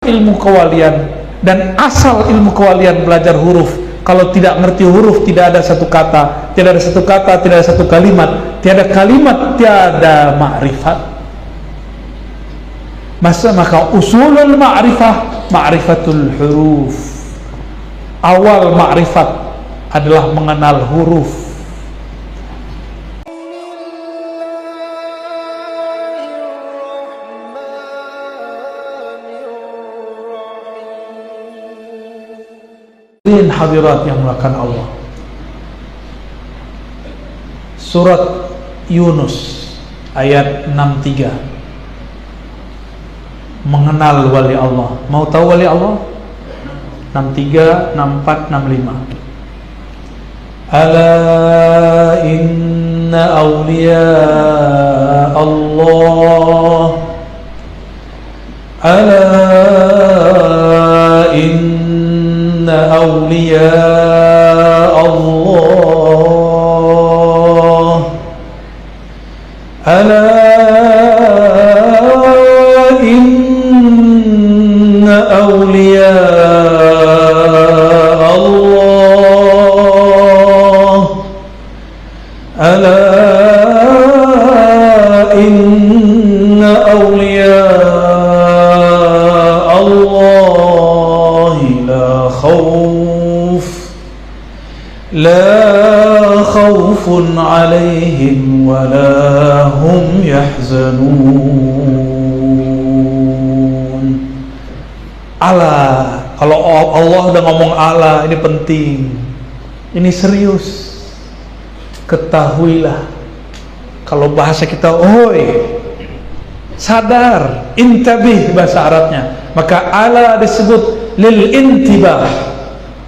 ilmu kewalian dan asal ilmu kewalian belajar huruf. Kalau tidak ngerti huruf, tidak ada satu kata, tidak ada satu kata, tidak ada satu kalimat, tiada kalimat, tiada ma'rifat. Maka usulul ma'rifah, ma'rifatul huruf. Awal ma'rifat adalah mengenal huruf. Hadirat yang mulakan Allah. Surat Yunus ayat 63. Mengenal wali Allah. Mau tahu wali Allah? 63, 64, 65. Ala inna awliya Allah. Ala inna awliya Allah. Ala inna awliya Allah. Ala inna awliya la khawfun alaihim wa la hum yahzanun. Allah, kalau Allah udah ngomong Allah, ini penting, ini serius. Ketahuilah, kalau bahasa kita, oi, sadar, intabih bahasa Arabnya, maka Allah disebut lil intibah,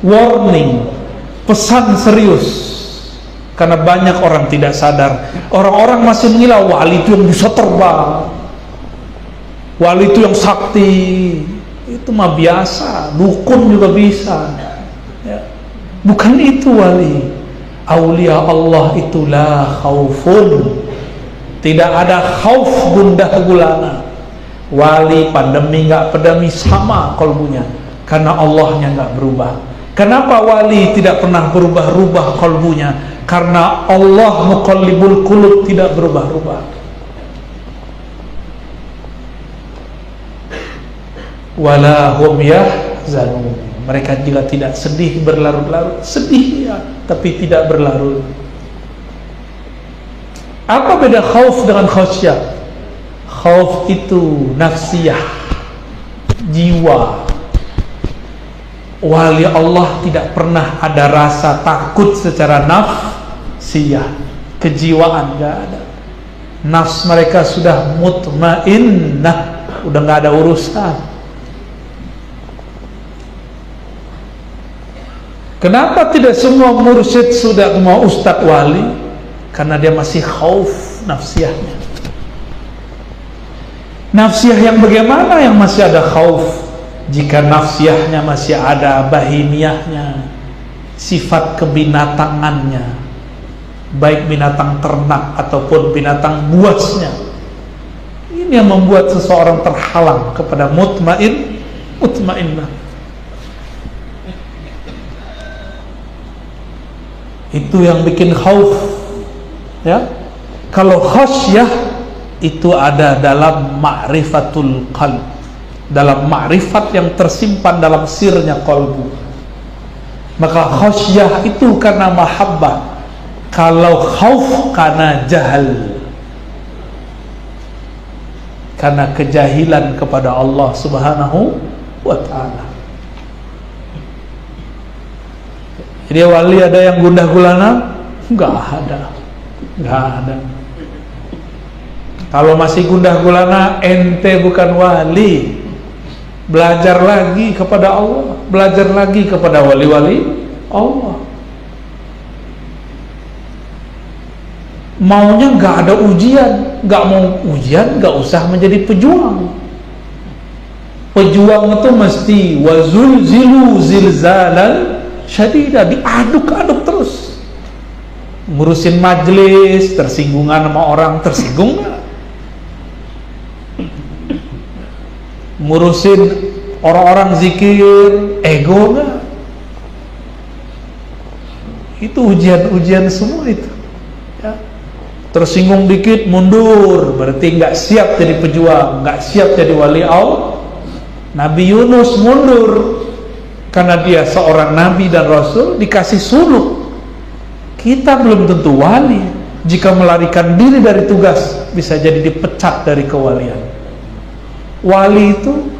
warning, pesan serius. Karena banyak orang tidak sadar. Orang-orang masih mengira wali itu yang bisa terbang, wali itu yang sakti. Itu mah biasa, dukun juga bisa ya. Bukan itu wali. Aulia Allah itu la khaufun, tidak ada khauf gundah gulana. Wali pandemi nggak pandemi sama kalbunya, karena Allahnya nggak berubah. Kenapa wali tidak pernah berubah-ubah kalbunya? Karena Allah muqallibul qulub, tidak berubah-ubah. Wala hum yahzanun, mereka juga tidak sedih berlarut-larut. Sedih ya, tapi tidak berlarut. Apa beda khauf dengan khasyah? Khauf itu nafsiyah, jiwa. Wali Allah tidak pernah ada rasa takut secara nafsiyah, kejiwaan gak ada. Nafs mereka sudah mutmainnah, udah gak ada urusan. Kenapa tidak semua mursyid sudah mau ustadz wali? Karena dia masih khauf nafsiyahnya. Nafsiyah yang bagaimana yang masih ada khauf? Jika nafsiyahnya masih ada bahimiyahnya, sifat kebinatangannya, baik binatang ternak ataupun binatang buasnya, ini yang membuat seseorang terhalang kepada mutmainnah. Itu yang bikin khauf ya. Kalau khasyah itu ada dalam ma'rifatul qalb, dalam ma'rifat yang tersimpan dalam sirnya qalbu. Maka khasyah itu karena mahabbah. Kalau khauf karena jahal, karena kejahilan kepada Allah subhanahu wa ta'ala. Jadi wali ada yang gundah gulana? Enggak ada. Enggak ada. Kalau masih gundah gulana, ente bukan wali. Belajar lagi kepada Allah, belajar lagi kepada wali-wali Allah. Maunya nggak ada ujian, nggak mau ujian, nggak usah menjadi pejuang. Pejuang itu mesti wazulzilu zilzalan syadida, diaduk-aduk terus. Ngurusin majelis, tersinggungan sama orang, tersinggung nggak? Ngurusin Orang-orang zikir, ego nggak? Itu ujian-ujian semua itu. Ya. Tersinggung dikit, mundur, berarti nggak siap jadi pejuang, nggak siap jadi wali Allah. Nabi Yunus mundur karena dia seorang nabi dan rasul, dikasih suluk. Kita belum tentu wali. Jika melarikan diri dari tugas, bisa jadi dipecat dari kewalian. Wali itu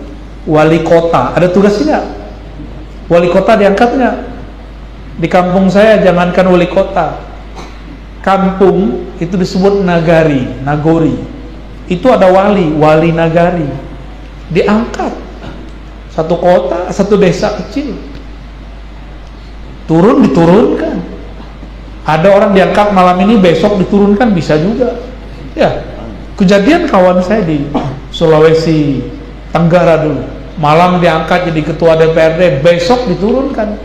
wali kota, ada tugas tidak? Wali kota diangkat nggak? Di kampung saya jangankan wali kota, kampung itu disebut nagari, nagori. Itu ada wali nagari, diangkat. Satu kota, satu desa kecil, diturunkan. Ada orang diangkat malam ini, besok diturunkan, bisa juga. Ya, kejadian kawan saya di Sulawesi Tenggara dulu, malam diangkat jadi ketua DPRD, besok diturunkan.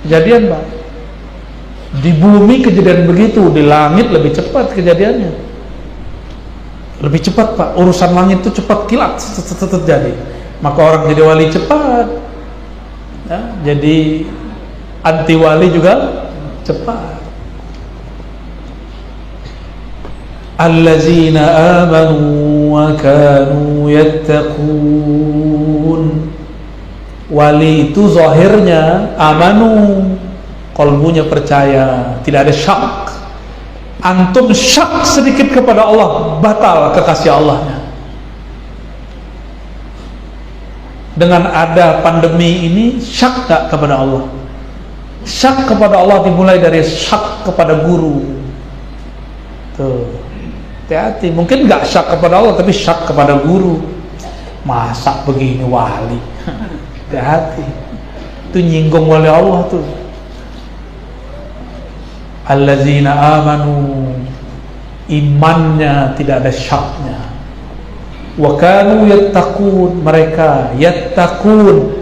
Kejadian Pak, di bumi kejadian begitu, di langit lebih cepat kejadiannya, lebih cepat Pak. Urusan langit itu cepat kilat jadi, maka orang jadi wali cepat ya, jadi anti wali juga cepat. Allazina amanu wa kanu yattaqun. Wali itu zahirnya amanu, qalbunya percaya, tidak ada syak. Antum syak sedikit kepada Allah, batal kekasih Allahnya. Dengan ada pandemi ini, syak tak kepada Allah? Syak kepada Allah dimulai dari syak kepada guru. Tuh, hati-hati. Mungkin nggak syak kepada Allah, tapi syak kepada guru. Masa begini wali? Hati-hati. Itu nyinggung wali Allah tuh. Allazina amanu, imannya tidak ada syaknya. Wa kanu yattaqun, mereka yattaqun.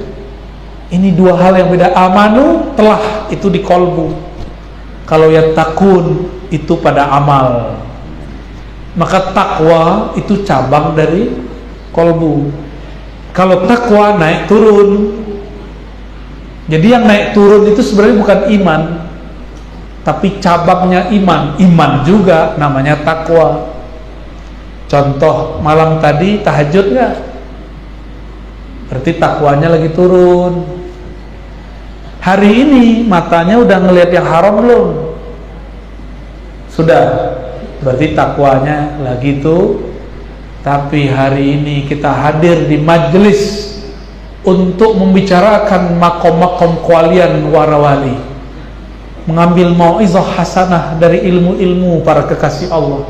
Ini dua hal yang beda. Amanu telah, itu di kolbu. Kalau yattaqun itu pada amal. Maka takwa itu cabang dari kolbu. Kalau takwa naik turun. Jadi yang naik turun itu sebenarnya bukan iman, tapi cabangnya iman. Iman juga namanya takwa. Contoh malam tadi tahajud nggak? Berarti takwanya lagi turun. Hari ini matanya udah ngelihat yang haram belum? Sudah. Berarti takwanya lagi tuh. Tapi hari ini kita hadir di majelis untuk membicarakan makom-makom kewalian warawali, mengambil mau'izah hasanah dari ilmu-ilmu para kekasih Allah.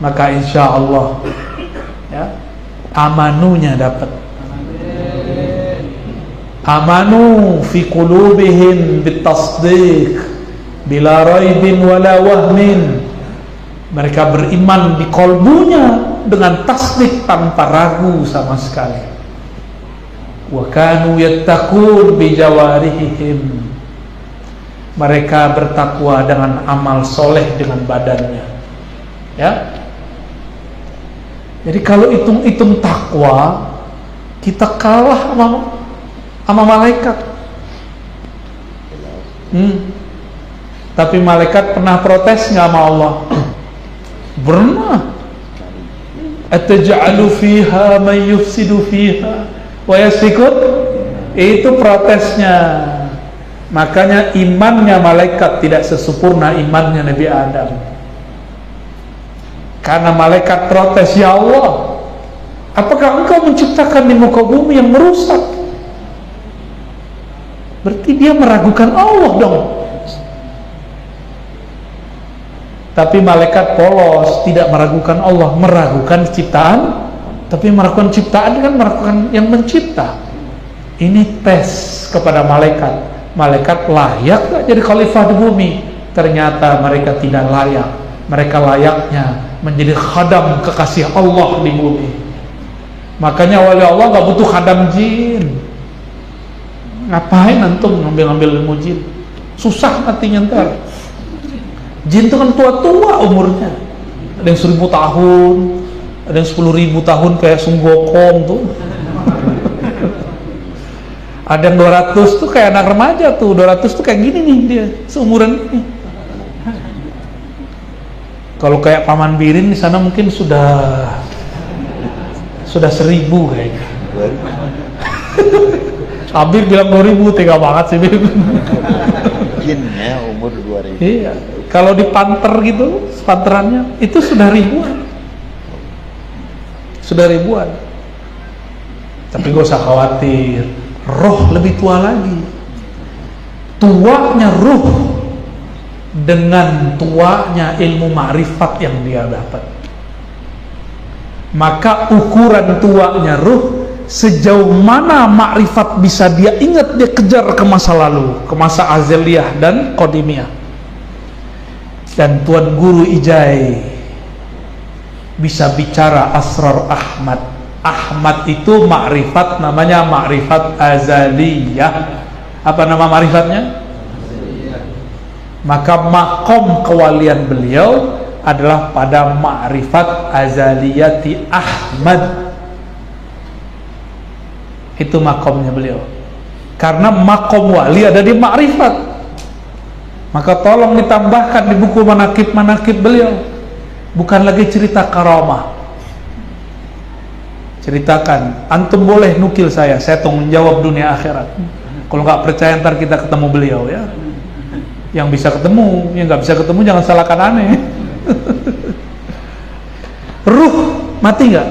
Maka insya Allah ya, amanunya dapat. Amanu fi qulubihim bitasdiq bila raibin wala wahmin. Mereka beriman di kolbunya dengan tasdik tanpa ragu sama sekali. Wa kanu yattaqun bi jawarihim. Mereka bertakwa dengan amal soleh dengan badannya. Ya. Jadi kalau hitung-hitung takwa, kita kalah sama malaikat. Tapi malaikat pernah protes nggak sama Allah? Pernah. Ataj'alu fiha man yufsidu fiha wa yasfikut. Itu protesnya. Makanya imannya malaikat tidak sesempurna imannya Nabi Adam. Karena malaikat protes, ya Allah, apakah engkau menciptakan di muka bumi yang merusak? Berarti dia meragukan Allah dong. Tapi malaikat polos, tidak meragukan Allah, meragukan ciptaan. Tapi meragukan ciptaan kan meragukan yang mencipta. Ini tes kepada malaikat. Malaikat layak gak jadi khalifah di bumi? Ternyata mereka tidak layak. Mereka layaknya menjadi khadam kekasih Allah di bumi. Makanya wali Allah gak butuh khadam jin. Ngapain antum ngambil-ngambil ilmu jin? Susah nantinya ntar. Jin itu kan tua-tua umurnya. Ada yang 1000 tahun, Ada yang 10.000 tahun kayak Sunggokong tuh. Ada yang 200 tuh kayak anak remaja tuh. 200 tuh kayak gini nih dia, seumuran ini. Kalau kayak Paman Birin di sana mungkin sudah 1.000 kayaknya. Abir bilang 2.000, tega banget sih Bir. Mungkin ya umur 2.000. Iya, kalau di panter gitu, panterannya itu sudah ribuan. Sudah ribuan. Tapi gak usah khawatir, roh lebih tua lagi. Tuanya ruh dengan tuanya ilmu ma'rifat yang dia dapat. Maka ukuran tuanya ruh, sejauh mana makrifat bisa dia ingat, dia kejar ke masa lalu, ke masa azaliyah dan qadimiyah. Dan Tuan Guru Ijai bisa bicara asrar Ahmad. Ahmad itu makrifat, namanya makrifat azaliyah. Apa nama makrifatnya? Maka makom kewalian beliau adalah pada makrifat azaliyati Ahmad. Itu makomnya beliau. Karena makom wali ada di makrifat. Maka tolong ditambahkan di buku manakib beliau. Bukan lagi cerita karamah. Ceritakan, antum boleh nukil saya tanggung jawab dunia akhirat. Kalau nggak percaya ntar kita ketemu beliau ya. Yang bisa ketemu, yang nggak bisa ketemu jangan salahkan aneh. Ruh mati nggak?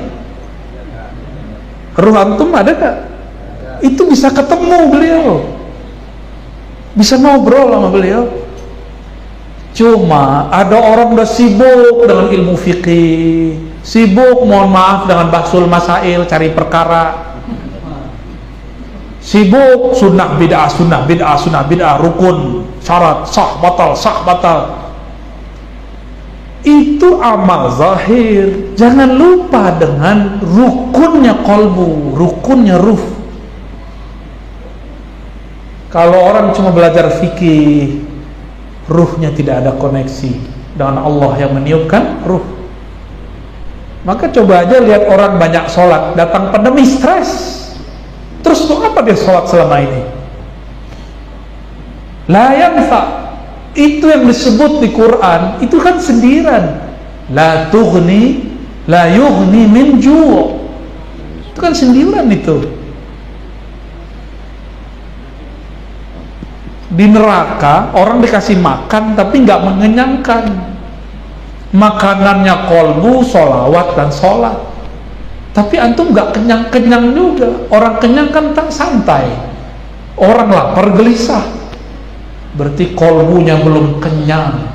Ruh antum ada nggak? Itu bisa ketemu beliau, bisa ngobrol sama beliau. Cuma ada orang udah sibuk dengan ilmu fikih, sibuk mohon maaf dengan bahsul masail, cari perkara, sibuk sunnah bid'ah, sunnah bid'ah, sunnah bid'ah, rukun, syarat, sah batal. Itu amal zahir. Jangan lupa dengan rukunnya kolbu, rukunnya ruh. Kalau orang cuma belajar fikih, ruhnya tidak ada koneksi dengan Allah yang meniupkan ruh. Maka coba aja lihat orang banyak sholat, datang pandemi stres. Terus untuk apa dia sholat selama ini? La yanfa. Itu yang disebut di Quran, itu kan sindiran. La tughni, la yughni min ju'. Itu kan sindiran itu. Di neraka orang dikasih makan tapi nggak mengenyangkan. Makanannya kolbu, sholawat dan sholat. Tapi antum nggak kenyang-kenyang juga. Orang kenyang kan tak santai. Orang lapar gelisah. Berarti kolbunya belum kenyang.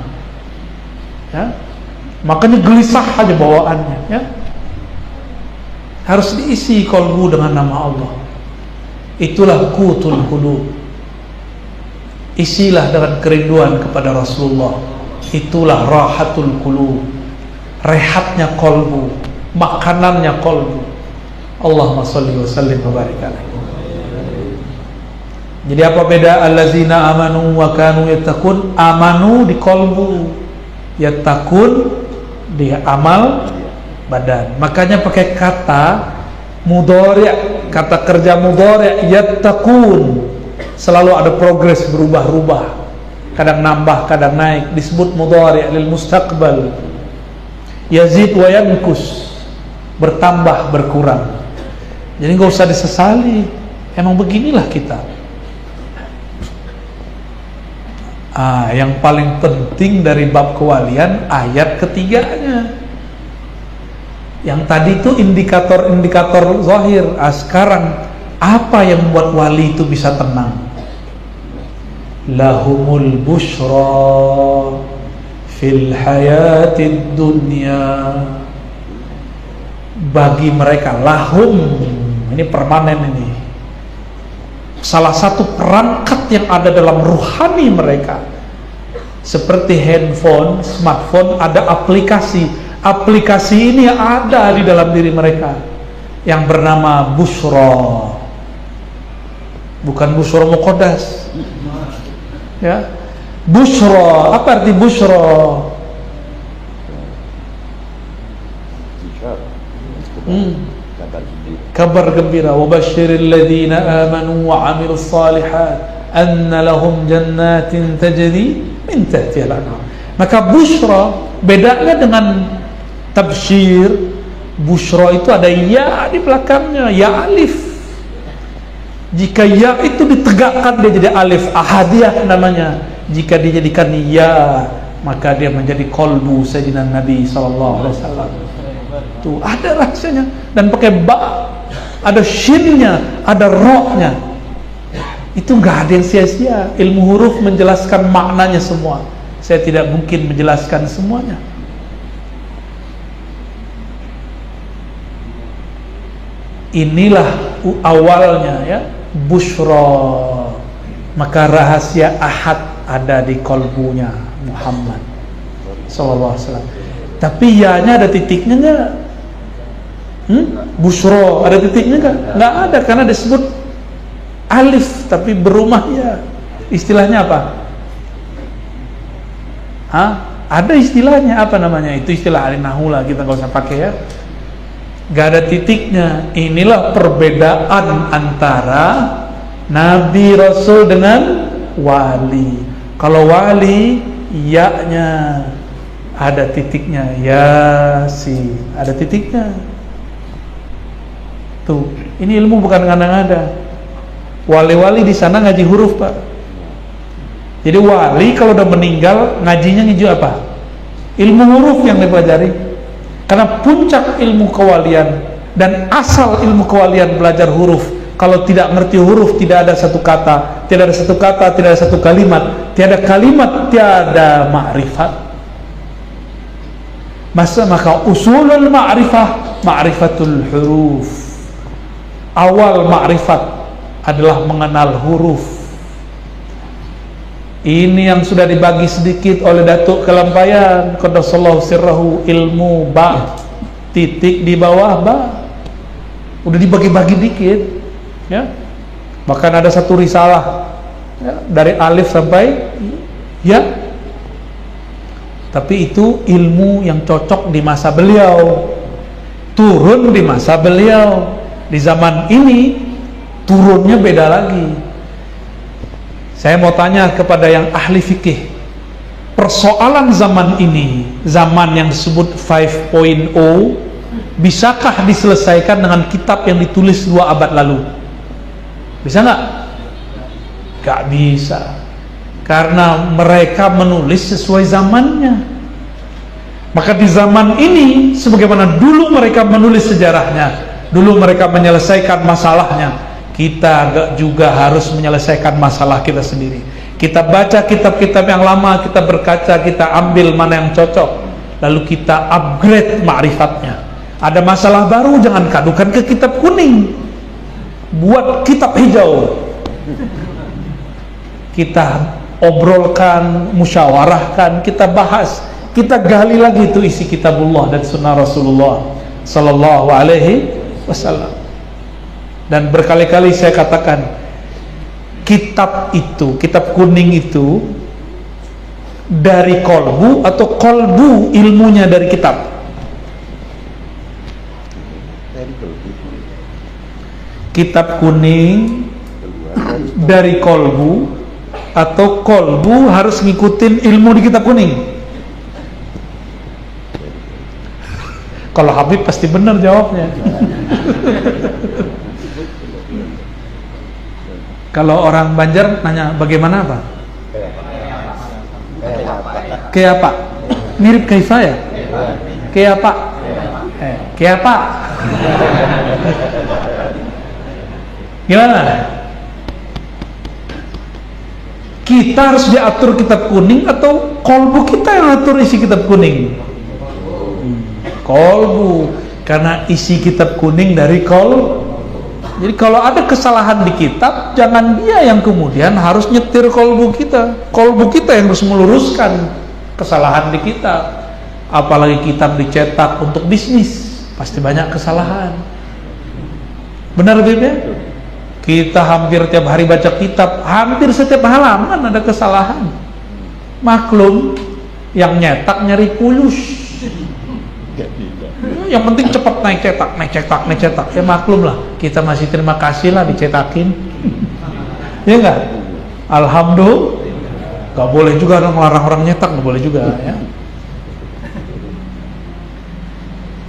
Ya? Makanya gelisah aja bawaannya. Ya? Harus diisi kolbu dengan nama Allah. Itulah qutul qulub. Isilah dengan kerinduan kepada Rasulullah. Itulah rahatul qulub. Rehatnya kolbu, makanannya kolbu. Allahumma sholli wa sallim wa barik alaihi. Jadi apa beda allazina amanu wa kanu yattaqun? Amanu di kolbu, yattaqun di amal badan. Makanya pakai kata mudhari', kata kerja mudhari', yattaqun. Selalu ada progres, berubah-ubah, kadang nambah, kadang naik, disebut mudhari' lil mustaqbal. Yazid wa yankus, bertambah, berkurang. Jadi nggak usah disesali, emang beginilah kita. Yang paling penting dari bab kewalian ayat ketiganya. Yang tadi itu indikator-indikator zahir. Sekarang apa yang membuat wali itu bisa tenang? Lahumul bushra fil hayatid dunya. Bagi mereka, lahum, ini permanen ini. Salah satu perangkat yang ada dalam ruhani mereka, seperti handphone, smartphone, ada aplikasi. Aplikasi ini ada di dalam diri mereka yang bernama Bushra. Bukan Bushra Muqaddas. Ya. Bushra, apa arti Bushra? Kabar gembira. Kabar gembira, wa basyiril ladzina amanu wa 'amilus shalihat anna lahum jannatin tajri min tahtiha al-anhar. Maka busyra bedanya dengan tabsyir. Busyra itu ada ya di belakangnya, ya alif. Jika ya itu ditegakkan dia jadi alif, ahadiyah namanya. Jika dijadikan ya, maka dia menjadi qalbu sayyidina Nabi sallallahu alaihi wasallam. Tuh ada rahasianya, dan pakai ba, ada shinnya, ada ra-nya. Itu enggak ada yang sia-sia. Ilmu huruf menjelaskan maknanya semua. Saya tidak mungkin menjelaskan semuanya. Inilah awalnya ya, busyra. Maka rahasia ahad ada di kolbunya Muhammad sallallahu alaihi wasallam. Tapi ya-nya ada titiknya enggak? Busyra ada titiknya enggak? Enggak ada, karena disebut alif tapi berumah ya. Istilahnya apa? Ada istilahnya, apa namanya? Itu istilah ahli nahwu lah, kita enggak usah pakai ya. Gak ada titiknya. Inilah perbedaan antara Nabi Rasul dengan wali. Kalau wali, ya-nya ada titiknya, Yasin ada titiknya. Tuh, ini ilmu bukan ngada-ngada. Wali-wali di sana ngaji huruf, Pak. Jadi wali kalau udah meninggal ngajinya ngiju apa? Ilmu huruf yang dipelajari. Karena puncak ilmu kewalian dan asal ilmu kewalian belajar huruf. Kalau tidak ngerti huruf, tidak ada satu kata, tidak ada satu kata, tidak ada satu kalimat, tiada kalimat, tiada ma'rifat. Maka usulul ma'rifah, ma'rifatul huruf. Awal ma'rifat adalah mengenal huruf. Ini yang sudah dibagi sedikit oleh Datuk Kelampayan, qaddasallahu sirrahu, ilmu ba, titik di bawah ba, udah dibagi-bagi dikit ya. Bahkan ada satu risalah ya, dari alif sampai ya. Tapi itu ilmu yang cocok di masa beliau, turun di masa beliau. Di zaman ini turunnya beda lagi. Saya mau tanya kepada yang ahli fikih, persoalan zaman ini, zaman yang disebut 5.0, bisakah diselesaikan dengan kitab yang ditulis 2 abad lalu? Bisa nggak? Nggak bisa, karena mereka menulis sesuai zamannya. Maka di zaman ini, sebagaimana dulu mereka menulis sejarahnya, dulu mereka menyelesaikan masalahnya, kita juga harus menyelesaikan masalah kita sendiri. Kita baca kitab-kitab yang lama, kita berkaca, kita ambil mana yang cocok, lalu kita upgrade ma'rifatnya. Ada masalah baru, jangan kadukan ke kitab kuning, buat kitab hijau. Kita obrolkan, musyawarahkan, kita bahas, kita gali lagi itu isi kitabullah dan sunnah Rasulullah sallallahu alaihi wasallam. Dan berkali-kali saya katakan, kitab itu, kitab kuning itu dari kolbu atau kolbu ilmunya dari kitab? Kitab kuning dari kolbu atau kolbu harus ngikutin ilmu di kitab kuning? Kalau Habib pasti benar jawabnya. Kalau orang Banjar nanya bagaimana apa? Kayak apa? Mirip kaifa ya? Kayak apa? Kayak apa? Gimana? Kita harus diatur kitab kuning atau kolbu kita yang atur isi kitab kuning? Kolbu, karena isi kitab kuning dari kolbu. Jadi kalau ada kesalahan di kitab, jangan dia yang kemudian harus nyetir kolbu kita. Kolbu kita yang harus meluruskan kesalahan di kitab. Apalagi kitab dicetak untuk bisnis, pasti banyak kesalahan. Benar Bib? Kita hampir tiap hari baca kitab, hampir setiap halaman ada kesalahan. Maklum, yang nyetak nyari pulus. Yang penting cepat naik cetak. Ya maklum lah, kita masih terima kasih lah dicetakin. Ya enggak? Alhamdulillah. Gak boleh juga ngelarang orang nyetak, gak boleh juga ya.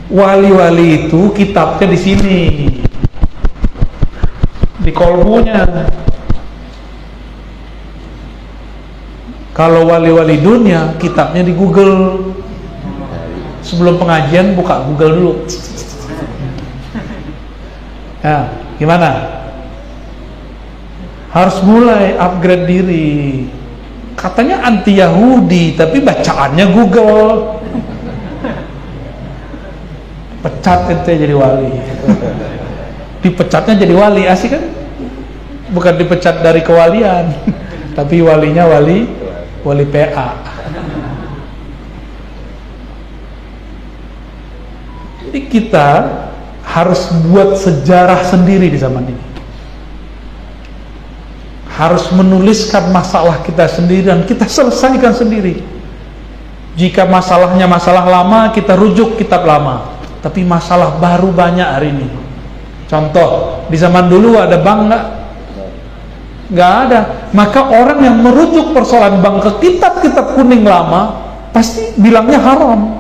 Wali-wali itu kitabnya di sini, di kolbunya. Kalau wali-wali dunia, kitabnya di Google. Sebelum pengajian buka Google dulu. Ya, gimana? Harus mulai upgrade diri. Katanya anti Yahudi, tapi bacaannya Google. Pecat ente jadi wali. Dipecatnya jadi wali, asik kan? Bukan dipecat dari kewalian, tapi walinya wali PA. Jadi kita harus buat sejarah sendiri di zaman ini. Harus menuliskan masalah kita sendiri dan kita selesaikan sendiri. Jika masalahnya masalah lama, kita rujuk kitab lama. Tapi masalah baru banyak hari ini. Contoh, di zaman dulu ada bank nggak? Nggak ada. Maka orang yang merujuk persoalan bank ke kitab-kitab kuning lama pasti bilangnya haram.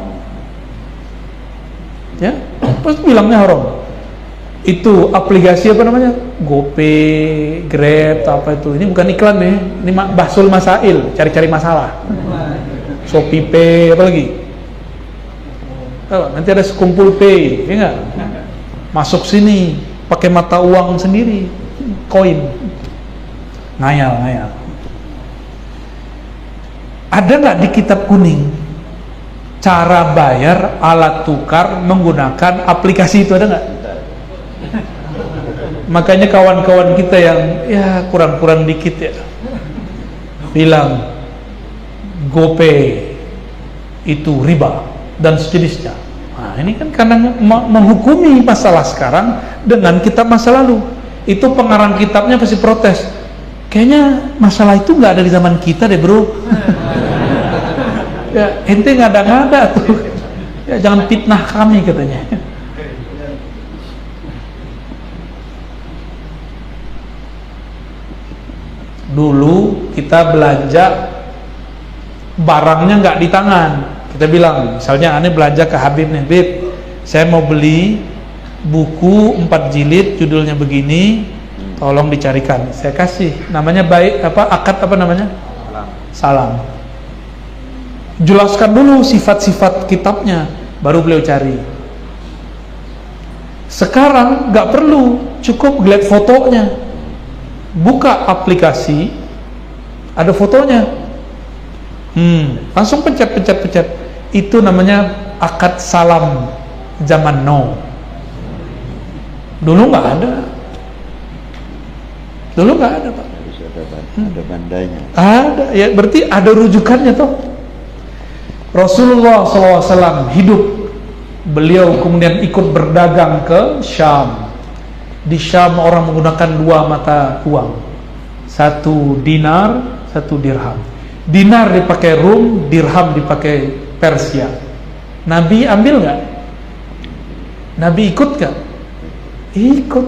Ya, pasti bilangnya haram. Itu aplikasi apa namanya? GoPay, Grab, apa itu? Ini bukan iklan nih. Ini bahsul masail, cari-cari masalah. Shopee Pay, apa lagi? Nanti ada sekumpul pay, ya enggak? Masuk sini pakai mata uang sendiri, koin. Ngayal. Ada nggak di kitab kuning cara bayar alat tukar menggunakan aplikasi itu, ada nggak? Makanya kawan-kawan kita yang ya kurang-kurang dikit ya bilang GoPay itu riba dan sejenisnya. Nah, ini kan karena menghukumi masalah sekarang dengan kitab masa lalu. Itu pengarang kitabnya pasti protes. Kayaknya masalah itu nggak ada di zaman kita deh, bro. Ya, ente ngada-ngada tuh. Ya, jangan fitnah kami, katanya. Dulu kita belanja barangnya nggak di tangan. Kita bilang, misalnya aneh belanja ke Habib nih, Habib, saya mau beli buku 4 jilid, judulnya begini, tolong dicarikan. Saya kasih, namanya baik apa, akad apa namanya? Salam. Jelaskan dulu sifat-sifat kitabnya, baru beliau cari. Sekarang nggak perlu, cukup lihat fotonya. Buka aplikasi, ada fotonya. Langsung pencet. Itu namanya akad salam zaman now. Dulu nggak ada. Pak. Ada bandanya. Ada, ya berarti ada rujukannya toh. Rasulullah SAW hidup, beliau kemudian ikut berdagang ke Syam. Di Syam orang menggunakan 2 mata uang, 1 dinar, 1 dirham. Dinar dipakai Rum, dirham dipakai Persia. Nabi ambil nggak? Nabi ikut nggak? Ikut.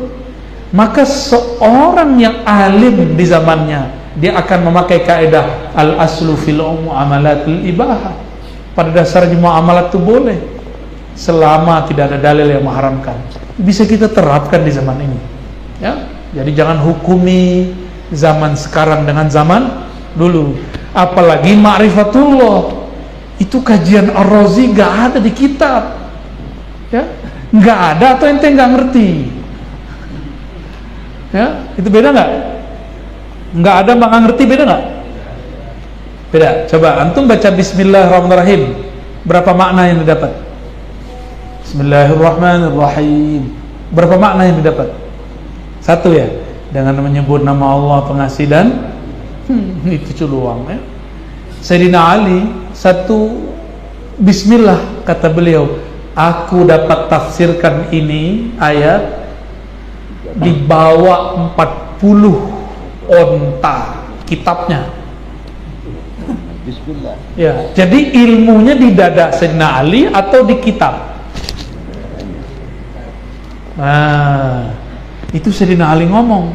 Maka seorang yang alim di zamannya, dia akan memakai kaidah al-aslu fil muamalatil ibahah. Pada dasarnya muamalat itu boleh selama tidak ada dalil yang mengharamkan. Bisa kita terapkan di zaman ini, ya. Jadi jangan hukumi zaman sekarang dengan zaman dulu. Apalagi ma'rifatullah, itu kajian Ar-Razi nggak ada di kitab, ya, nggak ada atau ente nggak ngerti, ya. Itu beda nggak? Nggak ada maka ngerti, beda nggak? Beda. Coba antum baca Bismillahirrahmanirrahim, berapa makna yang didapat? Bismillahirrahmanirrahim, berapa makna yang didapat? 1 ya, dengan menyebut nama Allah pengasih dan itu culuang, ya. Sayyidina Ali 1 Bismillah, kata beliau, aku dapat tafsirkan ini ayat dibawa 40 onta kitabnya. Bismillah. Ya, jadi ilmunya di dada Sayyidina Ali atau di kitab? Nah, itu Sayyidina Ali ngomong.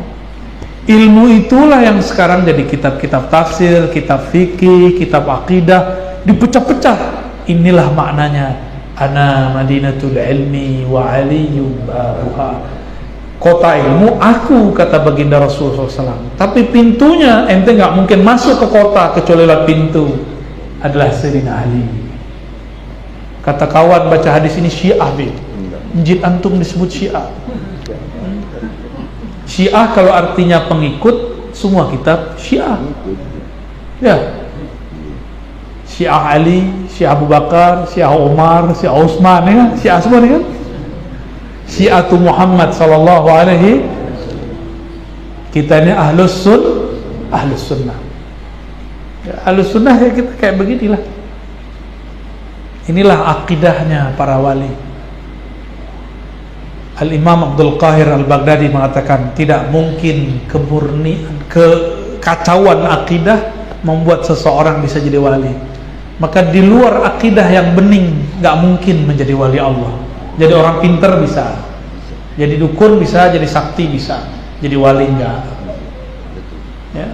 Ilmu itulah yang sekarang jadi kitab-kitab tafsir, kitab fikih, kitab akidah, dipecah-pecah. Inilah maknanya, ana madinatul ilmi wa aliyun babuha. Kota ilmu aku, kata baginda Rasulullah SAW. Tapi pintunya ente nggak mungkin masuk ke kota kecuali lewat pintu, adalah Sayyidina Ali. Kata kawan baca hadis ini Syiah Masjid antum disebut Syiah. Syiah kalau artinya pengikut, semua kitab Syiah. Ya. Syiah Ali, Syiah Abu Bakar, Syiah Umar, Syiah Utsman, ya kan? Syiah semua kan? Syiatu Muhammad sallallahu alaihi. Kita ini ahlus sunnah. Ya, ahlus sunnah ya kita kayak beginilah. Inilah akidahnya para wali. Al-Imam Abdul Qahir Al-Baghdadi mengatakan tidak mungkin kekacauan akidah membuat seseorang bisa jadi wali. Maka di luar akidah yang bening gak mungkin menjadi wali Allah. Jadi orang pinter bisa, jadi dukun bisa, jadi sakti bisa, jadi wali enggak. Ya.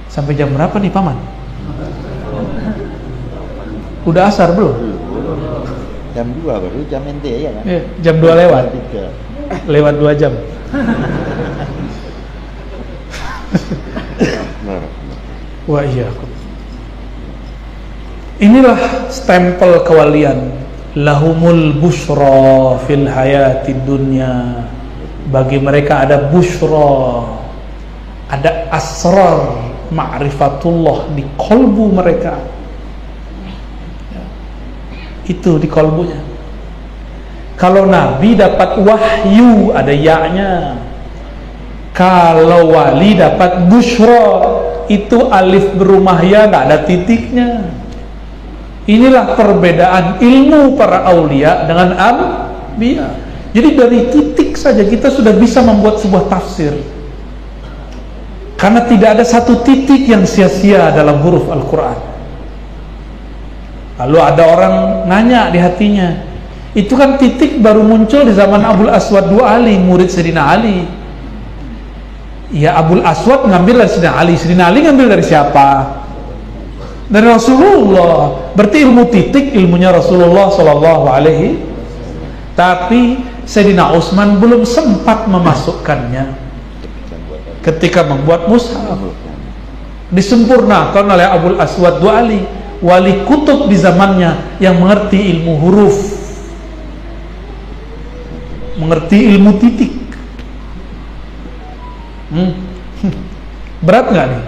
Sampai jam berapa nih Paman? Udah asar belum? Jam 2 baru, jam ente ya kan? Ya, jam 2 lewat. Lewat 2 jam. Wa iyyakum. Inilah stempel kewalian. Lahumul busyra fil hayatid dunya. Bagi mereka ada busyra, ada asrar ma'rifatullah di kolbu mereka. Itu di kolbunya. Kalau Nabi dapat wahyu, ada ya-nya. Kalau wali dapat busyra, itu alif berumah ya, nggak ada titiknya. Inilah perbedaan ilmu para aulia dengan anbiya. Jadi dari titik saja kita sudah bisa membuat sebuah tafsir. Karena tidak ada satu titik yang sia-sia dalam huruf Al-Quran. Lalu ada orang nanya di hatinya, itu kan titik baru muncul di zaman Abul Aswad Du'ali, murid Sayyidina Ali. Ya, Abul Aswad ngambil dari Sayyidina Ali. Sayyidina Ali ngambil dari siapa? Dari Rasulullah. Berarti ilmu titik ilmunya Rasulullah Sallallahu Alaihi. Tapi Sayyidina Utsman belum sempat memasukkannya ketika membuat mushaf. Disempurnakan oleh Abul Aswad Du'ali, wali kutub di zamannya yang mengerti ilmu huruf, mengerti ilmu titik. Berat nggak nih?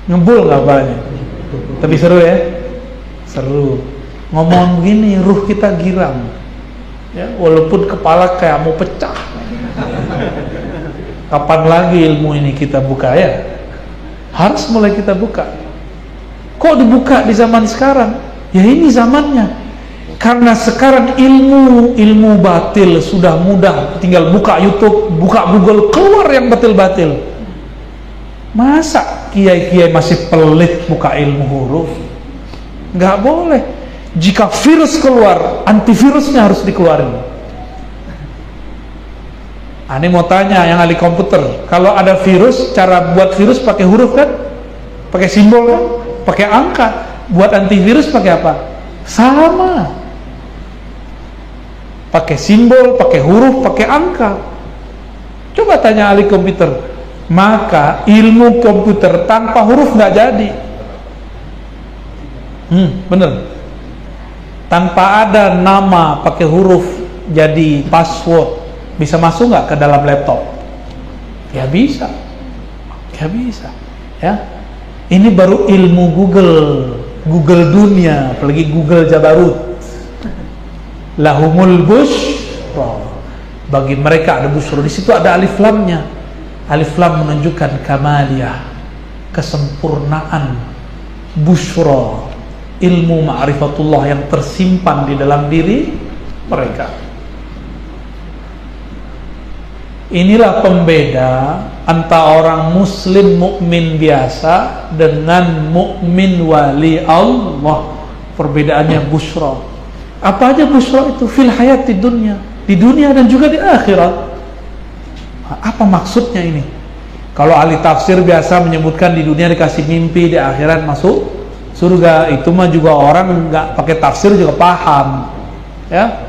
Ngebul nggak apanya? Tapi seru ya, seru. Ngomong begini, ruh kita girang. Ya, walaupun kepala kayak mau pecah. Kapan lagi ilmu ini kita buka ya? Harus mulai kita buka. Kok dibuka di zaman sekarang? Ya ini zamannya. Karena sekarang ilmu batil sudah mudah. Tinggal buka YouTube, buka Google, keluar yang batil-batil. Masa kiai-kiai masih pelit buka ilmu huruf? Nggak boleh. Jika virus keluar, antivirusnya harus dikeluarin. Ini mau tanya yang ahli komputer, kalau ada virus, cara buat virus pakai huruf kan? Pakai simbol kan? Pakai angka. Buat antivirus pakai apa? Sama. Pakai simbol, pakai huruf, pakai angka. Coba tanya ahli komputer. Maka ilmu komputer tanpa huruf nggak jadi. Bener. Tanpa ada nama pakai huruf jadi password, bisa masuk nggak ke dalam laptop? Ya bisa. Ya bisa. Ya. Ini baru ilmu Google dunia, apalagi Google Jabarut. Lahumul busyra. Bagi mereka ada busyra. Di situ ada alif lamnya. Alif lam menunjukkan kamaliyah, kesempurnaan. Busyra, ilmu ma'rifatullah yang tersimpan di dalam diri mereka. Inilah pembeda antara orang muslim mukmin biasa dengan mukmin wali Allah. Perbedaannya busyra. Apa aja busyra itu? Fil hayati dunya, di dunia dan juga di akhirat. Apa maksudnya ini? Kalau ahli tafsir biasa menyebutkan di dunia dikasih mimpi, di akhirat masuk surga. Itu mah juga orang nggak pakai tafsir juga paham, ya.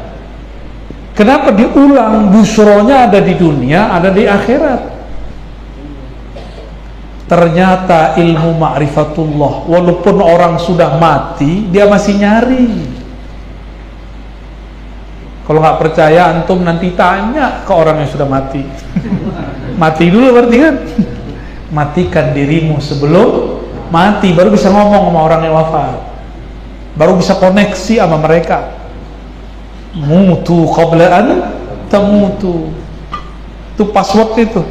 Kenapa diulang? Busyronya ada di dunia, ada di akhirat. Ternyata ilmu ma'rifatullah, walaupun orang sudah mati, dia masih nyari. Kalau nggak percaya, antum nanti tanya ke orang yang sudah mati. Mati dulu berarti kan? Matikan dirimu sebelum mati, baru bisa ngomong sama orang yang wafat, baru bisa koneksi sama mereka. Mutu qabla an tamutu. Itu password itu,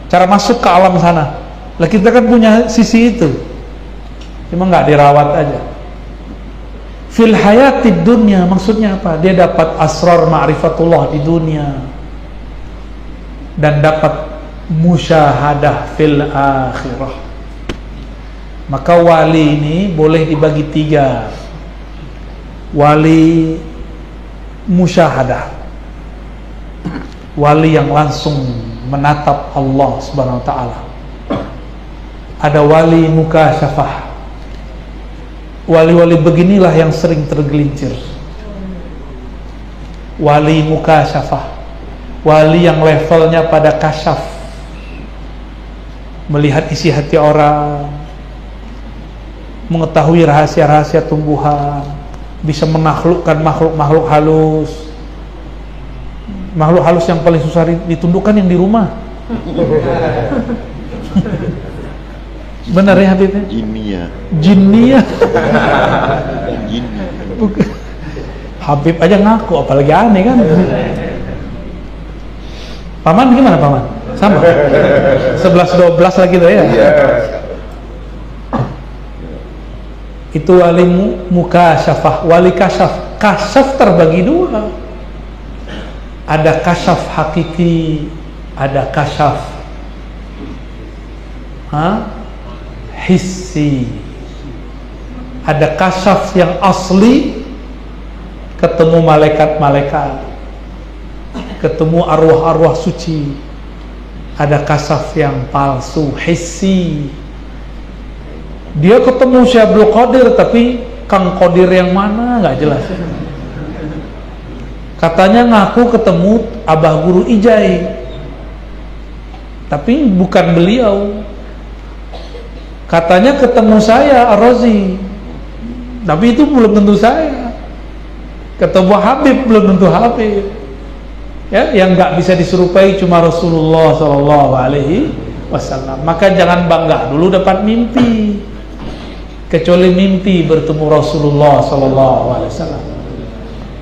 cara masuk ke alam sana. Lah kita kan punya sisi itu, cuma nggak dirawat aja. Fil hayatid dunya, maksudnya apa? Dia dapat asrar ma'rifatullah di dunia dan dapat musyahadah fil akhirah. Maka wali ini boleh dibagi 3. Wali musyahadah, wali yang langsung menatap Allah Subhanahu wa ta'ala. Ada wali mukasyafah. Wali-wali beginilah yang sering tergelincir. Wali mukasyafah, wali yang levelnya pada kasyaf, melihat isi hati orang, mengetahui rahasia-rahasia tumbuhan, bisa menaklukkan makhluk-makhluk halus. Makhluk halus yang paling susah ditundukkan yang di rumah. Benar ya Habibnya? Jinnia. Habib aja ngaku, apalagi aneh kan. Paman gimana Paman? Sama? 11-12 lagi tuh ya? Itu wali mukasyafah, wali kasyaf. Kasyaf terbagi 2. Ada kasyaf hakiki, ada kasyaf hissi. Ada kasyaf yang asli, ketemu malaikat-malaikat, ketemu arwah-arwah suci. Ada kasyaf yang palsu, hissi. Dia ketemu Syekh Abdul Qadir, tapi Kang Qadir yang mana nggak jelas. Katanya ngaku ketemu Abah Guru Ijai, tapi bukan beliau. Katanya ketemu saya Ar-Razi, tapi itu belum tentu saya. Ketemu Habib belum tentu Habib. Ya, yang nggak bisa diserupai cuma Rasulullah SAW. Maka jangan bangga dulu dapat mimpi, kecuali mimpi bertemu Rasulullah SAW.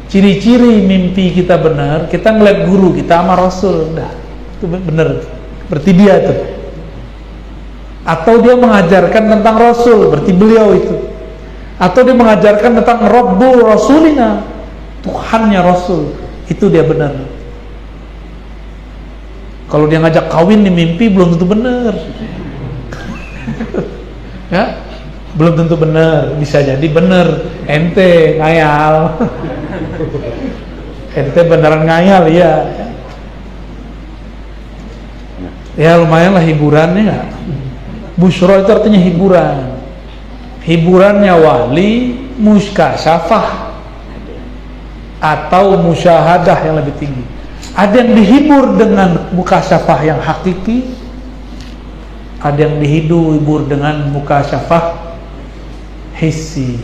Ciri-ciri mimpi kita benar, kita ngeliat guru kita sama Rasul, dah itu benar, berarti dia tuh. Atau dia mengajarkan tentang Rasul, berarti beliau itu. Atau dia mengajarkan tentang Rabbul Rasulina, Tuhannya Rasul, itu dia benar. Kalau dia ngajak kawin di mimpi belum tentu benar. Ya, belum tentu benar, bisa jadi benar. Ente ngayal. Ente beneran ngayal ya. Ya lumayan lah hiburannya nggak. Busyra itu artinya hiburan. Hiburannya wali mukasyafah atau musyahadah yang lebih tinggi. Ada yang dihibur dengan mukasyafah yang hakiki, ada yang dihibur dengan mukasyafah hissi.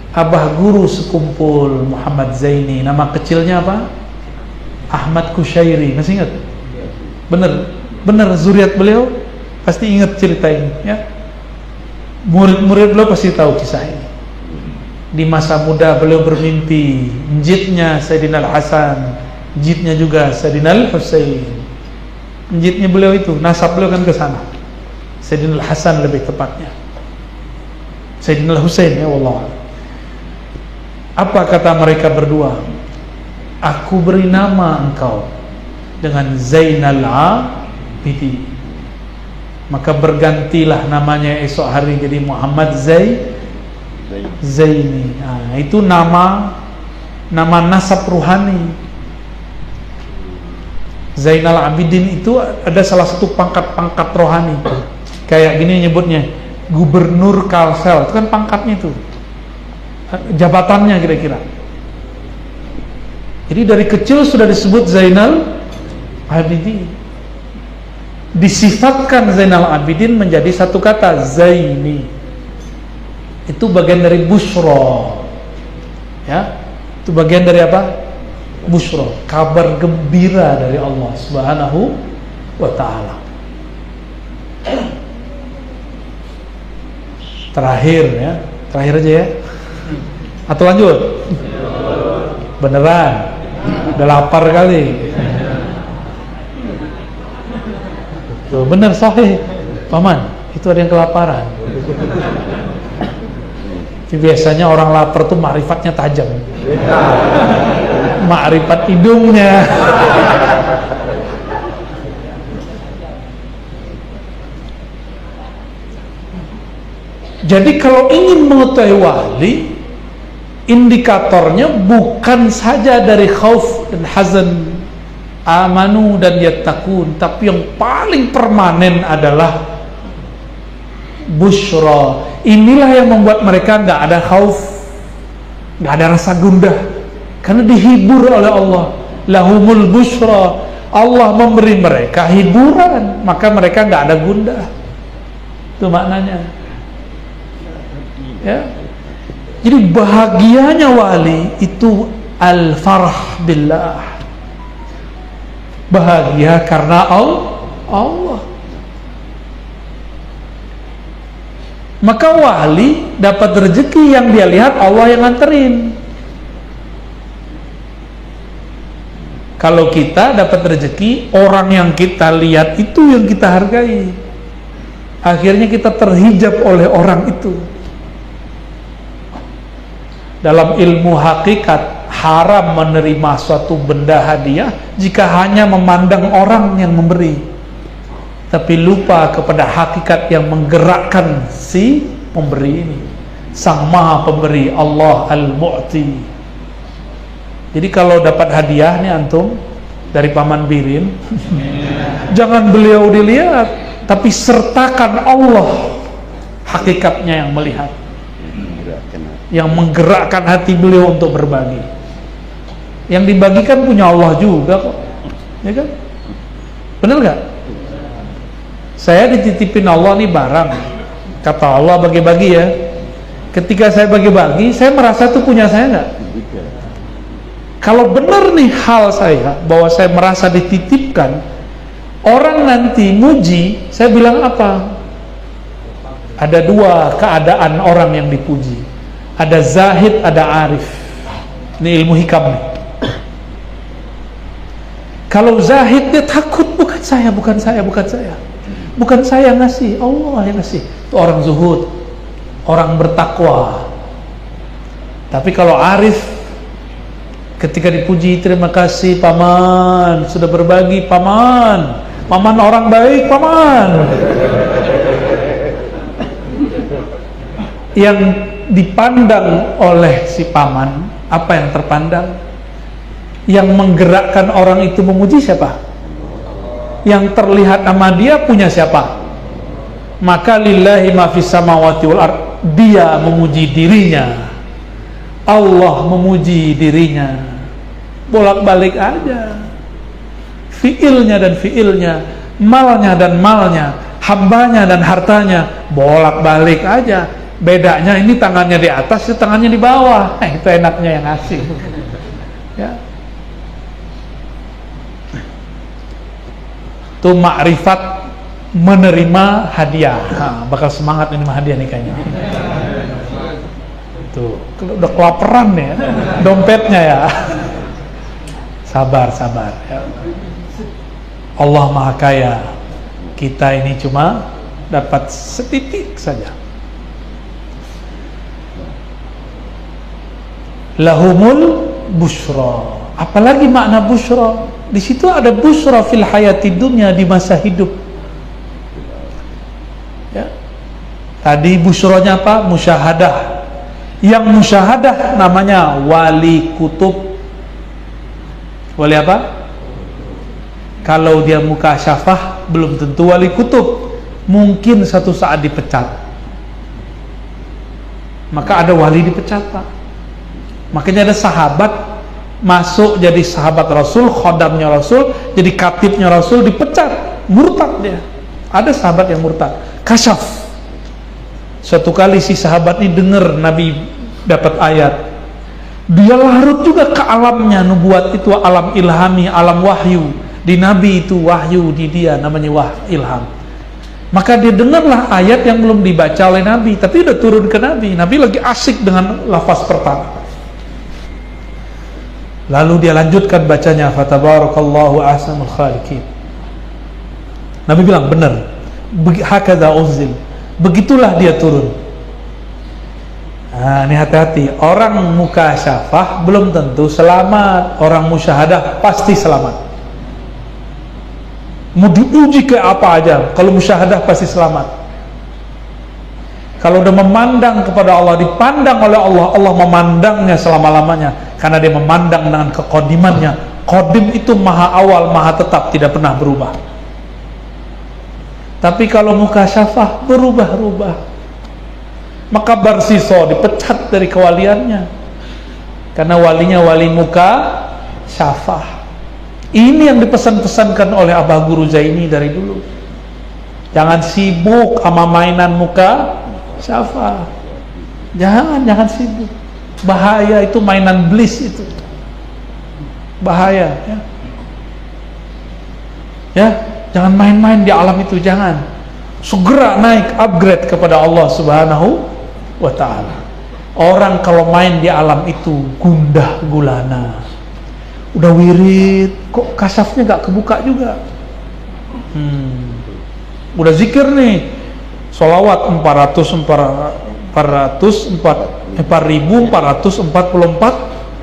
Abah guru sekumpul Muhammad Zaini, nama kecilnya apa? Ahmad Kushairi, masih ingat? Bener zuriat beliau pasti ingat cerita ini ya. Murid-murid beliau pasti tahu kisah ini. Di masa muda beliau bermimpi njitnya Sayyidina Al-Hasan, njitnya juga Sayyidina Al-Husain. Njitnya beliau itu, nasab beliau kan ke sana. Sayyidina Al-Hasan lebih tepatnya. Sayyidina Al-Husain ya Allah. Apa kata mereka berdua? Aku beri nama engkau dengan Zainal Abidin. Maka bergantilah namanya esok hari jadi Muhammad Zaini. Nah, itu nama nama nasab ruhani. Zainal Abidin itu ada salah satu pangkat-pangkat rohani. Kayak gini nyebutnya, Gubernur Kalsel, itu kan pangkatnya itu, jabatannya kira-kira. Jadi dari kecil sudah disebut Zainal Abidin. Disifatkan Zainal Abidin menjadi satu kata, Zaini. Itu bagian dari Bushra. Ya, itu bagian dari apa? Bushra, kabar gembira dari Allah Subhanahu wa ta'ala. Terakhir ya, terakhir aja ya. Atau lanjut? Beneran? Udah lapar kali. Tuh, bener sahih, Paman. Itu ada yang kelaparan. Tapi biasanya orang lapar tuh ma'rifatnya tajam. Ma'rifat hidungnya. Jadi kalau ingin mengetahui wali, indikatornya bukan saja dari khauf dan hazan, amanu dan yattaqun, tapi yang paling permanen adalah busyra. Inilah yang membuat mereka nggak ada khauf, nggak ada rasa gundah, karena dihibur oleh Allah. Lahumul busyra, Allah memberi mereka hiburan, maka mereka nggak ada gundah. Itu maknanya ya. Jadi bahagianya wali itu al-farah billah, bahagia karena Allah. Maka wali dapat rezeki yang dia lihat Allah yang nganterin. Kalau kita dapat rezeki, orang yang kita lihat itu yang kita hargai. Akhirnya kita terhijab oleh orang itu. Dalam ilmu hakikat, haram menerima suatu benda hadiah jika hanya memandang orang yang memberi, tapi lupa kepada hakikat yang menggerakkan si pemberi ini, Sang Maha Pemberi, Allah Al-Mu'ti. Jadi kalau dapat hadiah nih antum dari Paman Birin, jangan beliau dilihat, tapi sertakan Allah, hakikatnya yang melihat, yang menggerakkan hati beliau untuk berbagi. Yang dibagikan punya Allah juga kok, ya kan? Benar gak? Saya dititipin Allah nih barang, kata Allah bagi-bagi ya. Ketika saya bagi-bagi, saya merasa itu punya saya nggak? Kalau benar nih hal saya, bahwa saya merasa dititipkan, orang nanti muji, saya bilang apa? Ada dua keadaan orang yang dipuji, ada zahid, ada arif. Ini ilmu hikam nih. Kalau zahid, dia takut, bukan saya, bukan saya, bukan saya, bukan saya yang ngasih, Allah yang ngasih. Itu orang zuhud, orang bertakwa. Tapi kalau arif, ketika dipuji, terima kasih Paman, sudah berbagi Paman, Paman orang baik Paman. Yang dipandang oleh si Paman, apa yang terpandang? Yang menggerakkan orang itu memuji siapa? Yang terlihat sama dia punya siapa? Maka lillahi ma fis samawati wal ard, dia memuji dirinya, Allah memuji dirinya, bolak-balik aja, fiilnya dan fiilnya, malnya dan malnya, hambanya dan hartanya, bolak-balik aja. Bedanya ini tangannya di atas, itu tangannya di bawah. Itu enaknya yang ngasih. Ya. Itu makrifat menerima hadiah. Bakal semangat menerima hadiah nih kayaknya. Tuh, udah kelaparan ya, dompetnya ya. Sabar, sabar. Ya. Allah Maha Kaya. Kita ini cuma dapat setitik saja. Lahumul busyra. Apalagi makna busyra? Di situ ada busyra fil hayati dunya, di masa hidup. Ya. Tadi busyranya apa? Musyahadah. Yang musyahadah namanya wali kutub. Wali apa? Kalau dia mukasyafah belum tentu wali kutub, mungkin satu saat dipecat. Maka ada wali dipecat, Pak. Makanya ada sahabat masuk jadi sahabat Rasul, khodamnya Rasul, jadi katibnya Rasul, dipecat, murtad dia. Ada sahabat yang murtad, kasyaf. Suatu kali si sahabat ini dengar Nabi dapat ayat, dia larut juga ke alamnya. Nubuat itu alam ilhami, alam wahyu. Di Nabi itu wahyu, di dia namanya ilham. Maka dia dengarlah ayat yang belum dibaca oleh Nabi, tapi udah turun ke Nabi. Nabi lagi asik dengan lafaz pertama. Lalu dia lanjutkan bacanya, fatabarakallahu ahsanul khaliqin. Nabi bilang, benar, hakadha uzil, begitulah dia turun. Nah, ini hati-hati, orang mukasyafah belum tentu selamat, orang musyahadah pasti selamat. Mau diuji ke apa aja, kalau musyahadah pasti selamat. Kalau udah memandang kepada Allah, dipandang oleh Allah, Allah memandangnya selama-lamanya, karena dia memandang dengan kekodimannya. Kodim itu maha awal, maha tetap, tidak pernah berubah. Tapi kalau mukasyafah berubah-ubah, maka Barsiso dipecat dari kewaliannya, karena walinya wali mukasyafah. Ini yang dipesan-pesankan oleh Abah Guru Zaini dari dulu. Jangan sibuk sama mainan muka syafah. Jangan sibuk. Bahaya itu, mainan bliss itu. Bahaya, ya. Ya, jangan main-main di alam itu, jangan. Segera naik, upgrade kepada Allah Subhanahu wa ta'ala. Orang kalau main di alam itu gundah gulana. Udah wirid, kok kasafnya gak kebuka juga. Udah zikir nih, sholawat 4.444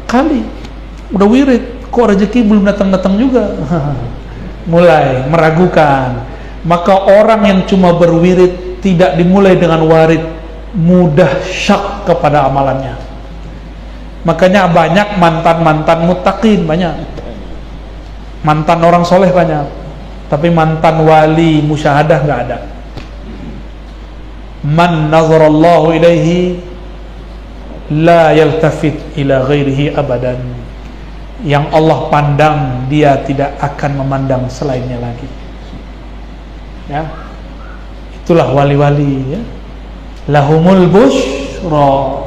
kali. Udah wirid, kok rezeki belum datang-datang juga. Mulai meragukan. Maka orang yang cuma berwirid, tidak dimulai dengan warid, mudah syak kepada amalannya. Makanya banyak mantan-mantan muttaqin, banyak mantan orang soleh banyak, tapi mantan wali musyahadah nggak ada. Man nazarallahu ilaihi la yaltafit ila ghairihi abadan. Yang Allah pandang, dia tidak akan memandang selainnya lagi. Ya, itulah wali-wali, ya. Lahumul busyra.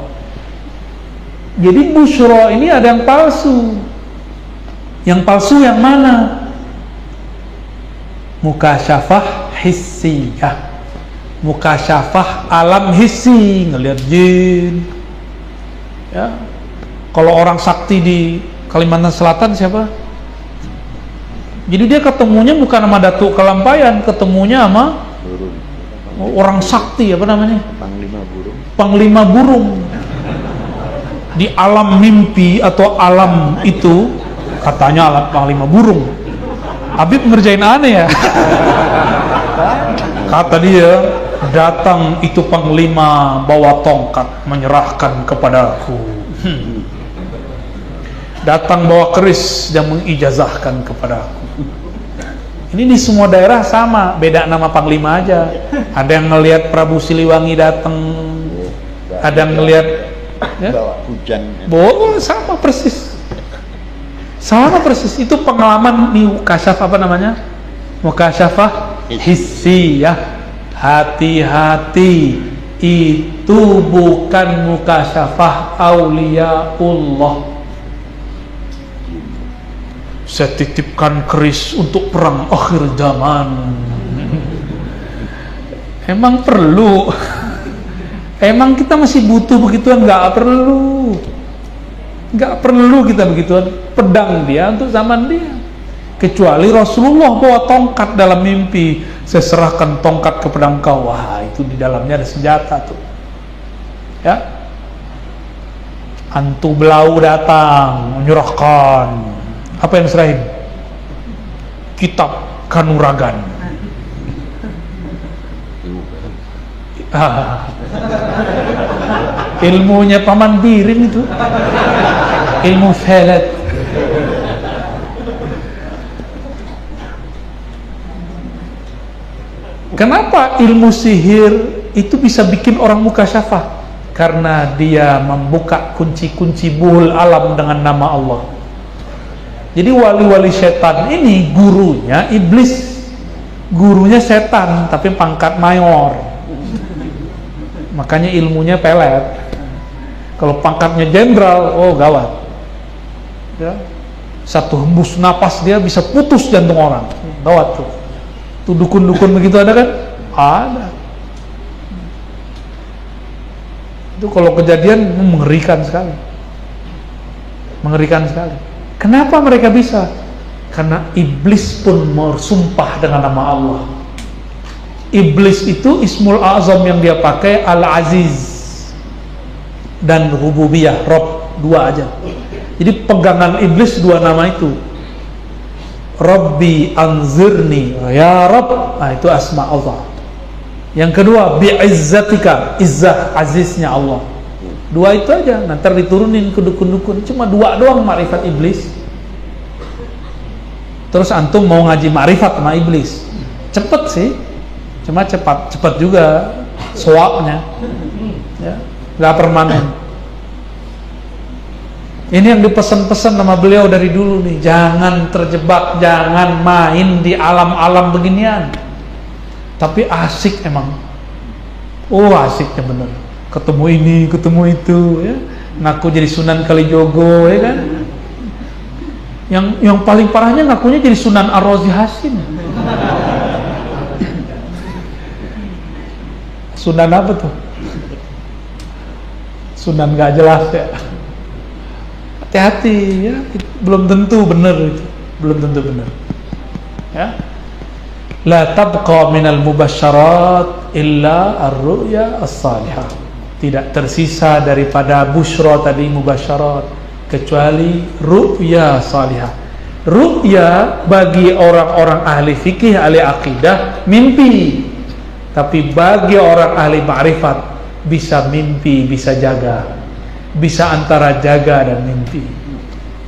Jadi busyra ini ada yang palsu. Yang palsu yang mana? Mukasyafah hissiyah. Mukasyafah alam hissi, ngelihat jin. Ya. Kalau orang sakti di Kalimantan Selatan siapa? Jadi dia ketemunya bukan sama Datuk Kelampayan, ketemunya sama orang sakti, apa namanya? Panglima burung. Di alam mimpi atau alam itu katanya alam panglima burung. Habib ngerjain aneh ya. Kata dia, datang itu panglima bawa tongkat menyerahkan kepadaku. Datang bawa keris dan mengijazahkan kepadaku. Ini di semua daerah sama, beda nama panglima aja. Ada yang ngelihat Prabu Siliwangi datang, ada yang ngelihat ya? Hujan. Sama persis. Sama persis. Itu pengalaman di mukasyafah, apa namanya? Mukasyafah hissiyah. Hati-hati, itu bukan mukasyafah auliyaullah. Saya titipkan keris untuk perang akhir zaman. Emang perlu? Emang kita masih butuh begituan? Nggak perlu. Nggak perlu kita begituan. Pedang dia untuk zaman dia. Kecuali Rasulullah bawa tongkat dalam mimpi. Saya serahkan tongkat kepada engkau. Wah, itu di dalamnya ada senjata tuh. Ya. Hantu belau datang menyerahkan. Apa yang diserahin? Kitab Kanuragan. Ilmunya Paman Birin itu. Ilmu felet. Kenapa ilmu sihir itu bisa bikin orang mukasyafah? Karena dia membuka kunci-kunci buhul alam dengan nama Allah. Jadi wali-wali setan ini gurunya iblis, gurunya setan tapi pangkat mayor, makanya ilmunya pelet. Kalau pangkatnya jenderal, oh gawat ya. Satu hembus napas dia bisa putus jantung orang, gawat tuh dukun-dukun begitu ada kan? Ada. Itu kalau kejadian mengerikan sekali, mengerikan sekali. Kenapa mereka bisa? Karena iblis pun bersumpah dengan nama Allah. Iblis itu ismul azam yang dia pakai Al-Aziz dan Rububiyah, Rob, dua aja. Jadi pegangan iblis dua nama itu. Rabbi anzirni, ya Rabb, nah, itu asma Allah. Yang kedua bi'izzatika, izzah, aziznya Allah. Dua itu aja, nanti diturunin ke dukun-dukun. Cuma dua doang makrifat iblis. Terus antum mau ngaji makrifat sama iblis, cepet sih, cuma cepat juga soalnya ya, nggak permanen. Ini yang dipesan-pesan sama beliau dari dulu nih, jangan terjebak, jangan main di alam-alam beginian. Tapi asik emang, oh asiknya bener, ketemu ini, ketemu itu ya, ngaku jadi Sunan Kalijogo ya kan. Yang paling parahnya ngakunya jadi Sunan Ar-Razi Hasim. Sunan apa tuh? Sunan gak jelas ya. Hati-hati ya, belum tentu benar itu, belum tentu benar. Ya. La tabqa minal mubasyarat illa ar-ru'ya as-salihah. Tidak tersisa daripada busyra tadi mubasyarat kecuali ru'ya salihah. Ru'ya bagi orang-orang ahli fikih, ahli akidah mimpi. Tapi bagi orang ahli ma'rifat bisa mimpi, bisa jaga. Bisa antara jaga dan mimpi.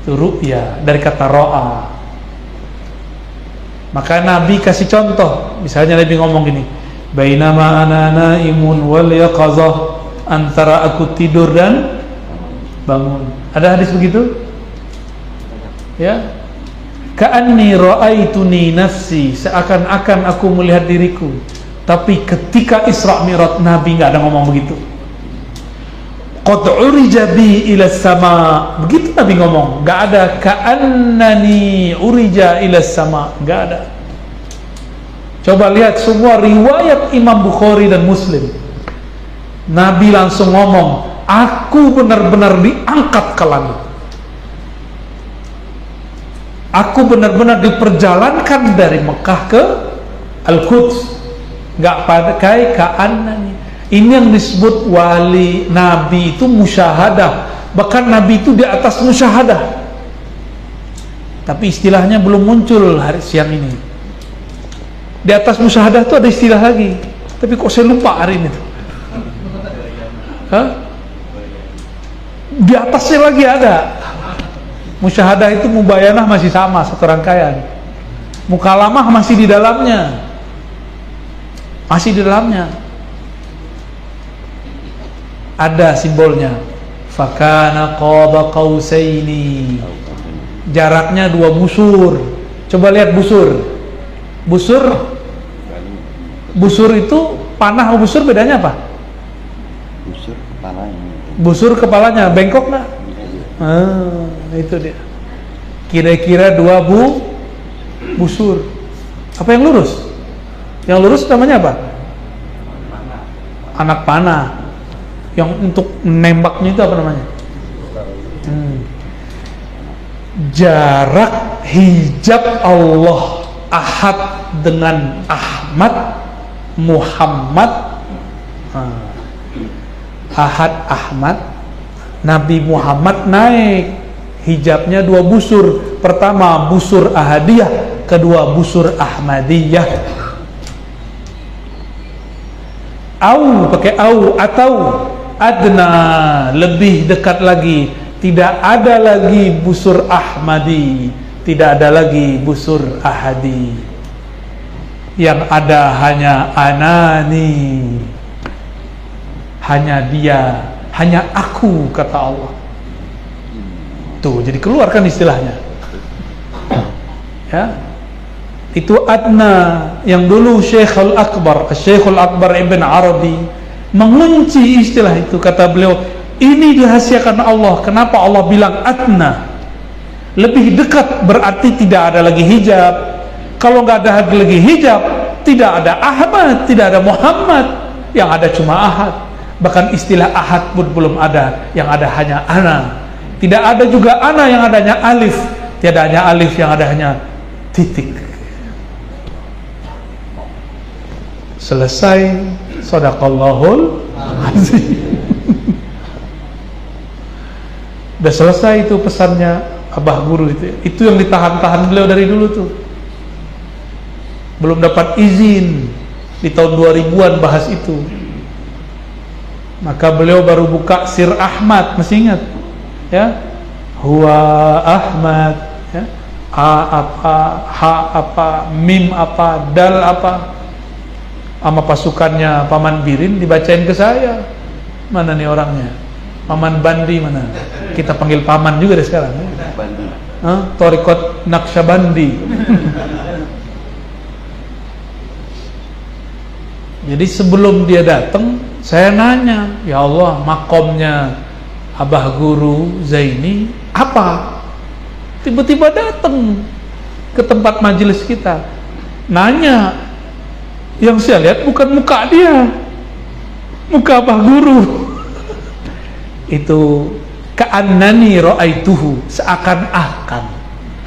Itu ru'ya dari kata ro'a. Maka Nabi kasih contoh. Misalnya Nabi ngomong gini, bainama ana naimun wal yaqazah, antara aku tidur dan bangun. Ada hadis begitu? Ya. Ka'anni ra'aituni nafsi, seakan-akan aku melihat diriku. Tapi ketika Isra Mi'raj Nabi enggak ada ngomong begitu. Qad urija bi ila sama, begitu Nabi ngomong, enggak ada ka'annani urija ila sama, enggak ada. Coba lihat semua riwayat Imam Bukhari dan Muslim. Nabi langsung ngomong, aku benar-benar diangkat ke langit. Aku benar-benar diperjalankan dari Mekah ke Al-Quds. Enggak pakai ka'annani. Ini yang disebut wali Nabi itu musyahadah. Bahkan Nabi itu di atas musyahadah. Tapi istilahnya belum muncul hari siang ini. Di atas musyahadah itu ada istilah lagi. Tapi kok saya lupa hari ini tuh. Hah? Di atasnya lagi ada. Musyahadah itu mubayanah masih sama, satu rangkaian. Mukalamah masih di dalamnya. Masih di dalamnya. Ada simbolnya. Fakana qaba qausaini. Jaraknya 2 busur. Coba lihat busur. Busur itu panah sama busur bedanya apa? Busur kepalanya. Busur kepalanya bengkok nggak? Itu dia. Kira-kira 2 busur. Apa yang lurus? Yang lurus namanya apa? Anak panah. Yang untuk menembaknya itu apa namanya? Jarak hijab Allah Ahad dengan Ahmad Muhammad, Ahad Ahmad, Nabi Muhammad naik hijabnya 2 busur. Pertama busur Ahadiyah, kedua busur Ahmadiyah. Au pakai au atau adna, lebih dekat lagi. Tidak ada lagi busur Ahmadi, tidak ada lagi busur Ahadi. Yang ada hanya anani, hanya dia, hanya aku, kata Allah. Tuh, jadi keluarkan istilahnya. Ya, itu adna. Yang dulu Syekhul Akbar Ibn Arabi mengunci istilah itu. Kata beliau, ini dirahasiakan Allah. Kenapa Allah bilang adna? Lebih dekat berarti tidak ada lagi hijab. Kalau nggak ada lagi hijab, tidak ada Ahmad, tidak ada Muhammad, yang ada cuma Ahad. Bahkan istilah Ahad pun belum ada, yang ada hanya ana. Tidak ada juga ana, yang adanya alif. Tidak hanya alif, yang ada hanya titik. Selesai. Shadaqallahul azim. Udah selesai itu pesannya Abah Guru itu. Itu yang ditahan-tahan beliau dari dulu tuh. Belum dapat izin di tahun 2000-an bahas itu. Maka beliau baru buka Sir Ahmad, masih ingat? Ya. Huwa Ahmad, ya. A apa, ha apa, mim apa, dal apa. Sama pasukannya Paman Birin dibacain ke saya. Mana nih orangnya? Paman Bandi mana? Kita panggil Paman juga deh sekarang. Bandi. Torikot Naqsyabandi. Jadi sebelum dia datang, saya nanya, ya Allah, makomnya Abah Guru Zaini apa? Tiba-tiba datang ke tempat majelis kita, nanya. Yang saya lihat bukan muka dia, muka Abah Guru. Itu ka'annani ra'aituhu, seakan-akan,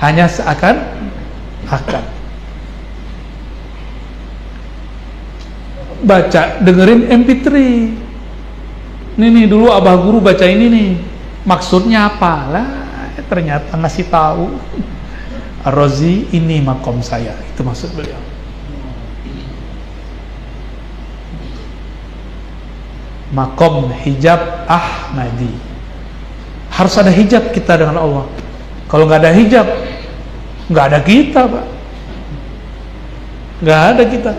hanya seakan-akan. Baca, dengerin MP3. Ini dulu Abah Guru baca ini nih, maksudnya apa lah? Ternyata ngasih tahu, Ar-Razi, ini makom saya, itu maksud beliau. Makom hijab Ahmadi. Harus ada hijab kita dengan Allah. Kalau nggak ada hijab, nggak ada kita, Pak. Nggak ada kita.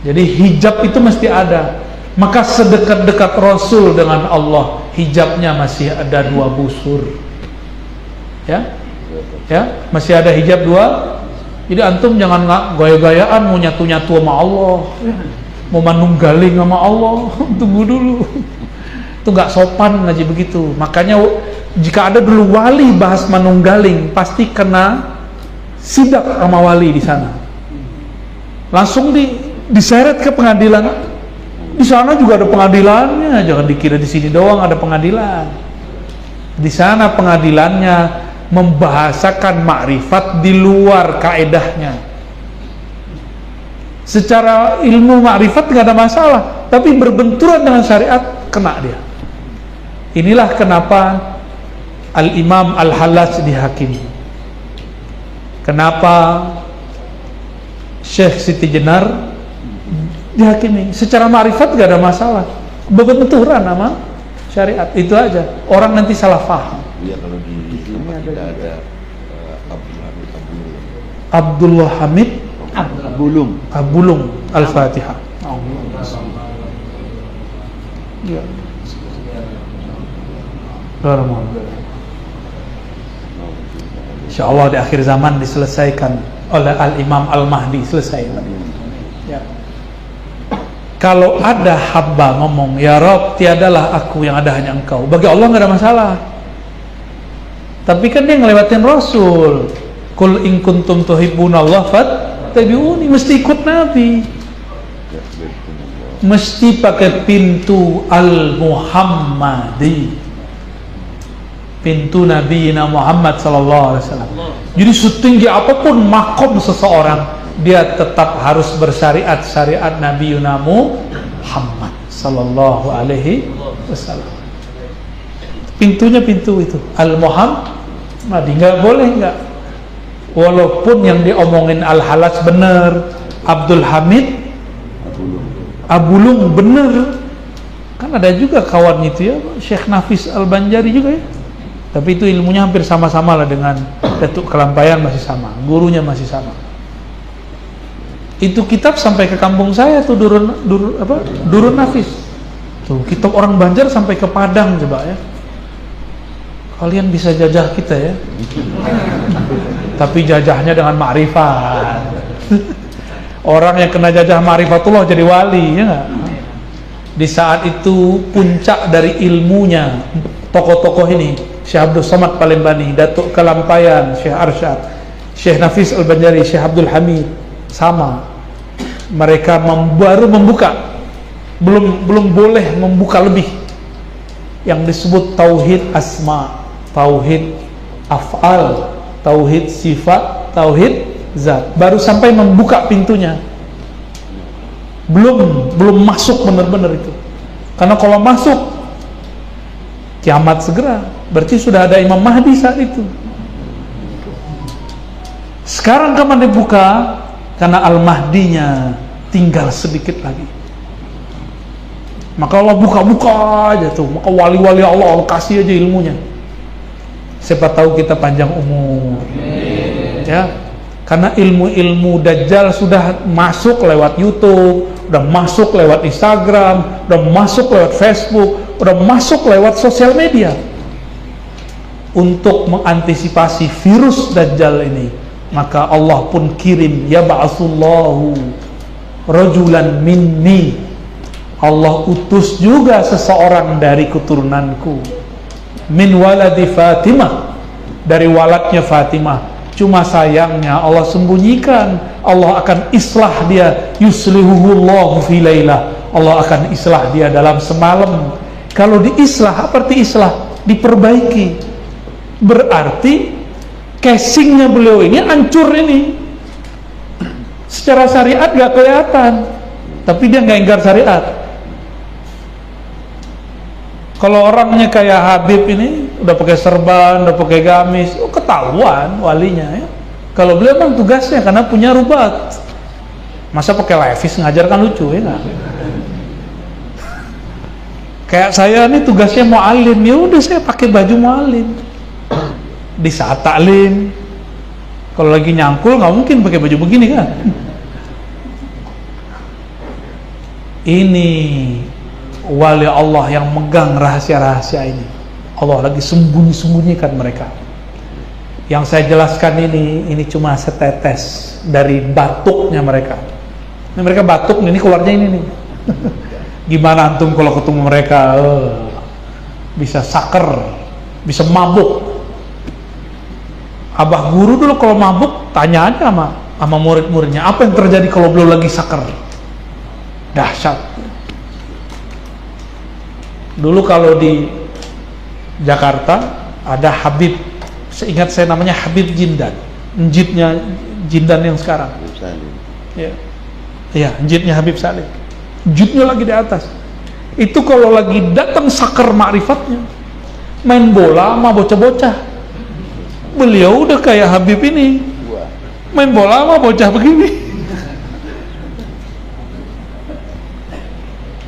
Jadi hijab itu mesti ada. Maka sedekat-dekat Rasul dengan Allah, hijabnya masih ada 2 busur. Ya, ya, masih ada hijab 2. Jadi antum jangan gaya-gayaan mau nyatu-nyatu sama Allah, mau manunggaling sama Allah. Tunggu dulu, itu nggak sopan aja begitu. Makanya jika ada dulu wali bahas manunggaling, pasti kena sidak sama wali di sana. Langsung diseret ke pengadilan. Di sana juga ada pengadilannya, jangan dikira di sini doang ada pengadilan. Di sana pengadilannya membahasakan makrifat di luar kaedahnya. Secara ilmu makrifat nggak ada masalah, tapi berbenturan dengan syariat kena dia. Inilah kenapa Al-Imam Al-Hallaj dihakimi. Kenapa Syekh Siti Jenar dihakimi. Secara makrifat nggak ada masalah, berbenturan sama syariat, itu aja. Orang nanti salah paham. Iya, kalau di sini ada Abdullah Hamid Abulung Al-Fatihah. Ya. Insyaallah di akhir zaman diselesaikan oleh Al-Imam Al-Mahdi, selesai. Ya. Kalau ada hamba ngomong, ya Rabb, tiadalah aku, yang ada hanya Engkau, bagi Allah nggak ada masalah. Tapi kan dia ngelewatin Rasul. Qul in kuntum tuhibbunallah fattabi'uni, mesti ikut Nabi. Mesti pakai pintu Al-Muhammadi, pintu Nabi Muhammad sallallahu alaihi wasallam. Jadi setinggi apapun makom seseorang, dia tetap harus bersyariat syariat Nabi Muhammad sallallahu alaihi wasallam. Pintunya pintu itu Al-Muhammadi, nggak boleh nggak. Walaupun yang diomongin Al-Hallaj benar, Abdul Hamid Abulung bener. Kan ada juga kawan itu ya, Syekh Nafis Al-Banjari juga ya. Tapi itu ilmunya hampir sama-sama lah dengan Datuk Kelampayan, masih sama, gurunya masih sama. Itu kitab sampai ke kampung saya tuh, Durun Nafis. Tuh, kitab orang Banjar sampai ke Padang coba ya. Kalian bisa jajah kita ya. Tapi jajahnya dengan ma'rifat. Orang yang kena jajah ma'rifatullah jadi wali, ya enggak? Di saat itu puncak dari ilmunya tokoh-tokoh ini, Syekh Abdul Somad Palembani, Datuk Kelampayan, Syekh Arsyad, Syekh Nafis Al-Banjari, Syekh Abdul Hamid, sama. Mereka baru membuka, belum boleh membuka lebih, yang disebut tauhid asma, tauhid af'al, tauhid sifat, tauhid zat. Baru sampai membuka pintunya, belum masuk benar-benar itu. Karena kalau masuk kiamat segera, berarti sudah ada Imam Mahdi saat itu. Sekarang kapan dibuka? Karena Al-Mahdinya tinggal sedikit lagi. Maka Allah buka-buka aja tuh. Maka wali-wali Allah kasih aja ilmunya. Siapa tahu kita panjang umur. Ya. Karena ilmu-ilmu Dajjal sudah masuk lewat YouTube, udah masuk lewat Instagram, udah masuk lewat Facebook, udah masuk lewat sosial media. Untuk mengantisipasi virus Dajjal ini, maka Allah pun kirim, ya ba'asullahu rajulan minni. Allah utus juga seseorang dari keturunanku, min waladi Fatimah, dari waladnya Fatimah. Cuma sayangnya Allah sembunyikan. Allah akan islah dia, yuslihuhullahu fi lailah. Allah akan islah dia dalam semalam. Kalau diislah, apa arti islah? Diperbaiki. Berarti casingnya beliau ini hancur ini. Secara syariat gak kelihatan, tapi dia gak ingkar syariat. Kalau orangnya kayak Habib ini, udah pakai serban, udah pakai gamis, ketahuan walinya ya. Kalau beliau memang tugasnya karena punya rubat. Masa pakai levis ngajar kan lucu ya gak? Kayak saya nih tugasnya mu'alim, ya udah saya pakai baju mu'alim. Di saat taklim, kalau lagi nyangkul nggak mungkin pakai baju begini kan. Ini wali Allah yang megang rahasia-rahasia ini. Allah lagi sembunyi-sembunyikan mereka. Yang saya jelaskan ini cuma setetes dari batuknya mereka. Ini mereka batuk, ini keluarnya ini nih. Gimana antum kalau ketemu mereka? Bisa saker, bisa mabuk. Abah guru dulu kalau mabuk tanya aja sama murid-muridnya, apa yang terjadi kalau beliau lagi saker? Dahsyat. Dulu kalau di Jakarta ada Habib, seingat saya namanya Habib Jindan, Jindan yang sekarang. Ya, ya, njitnya Habib Salim. Njitnya lagi di atas. Itu kalau lagi datang saker ma'rifatnya, main bola sama bocah-bocah. Beliau udah kayak Habib ini, main bola sama bocah begini.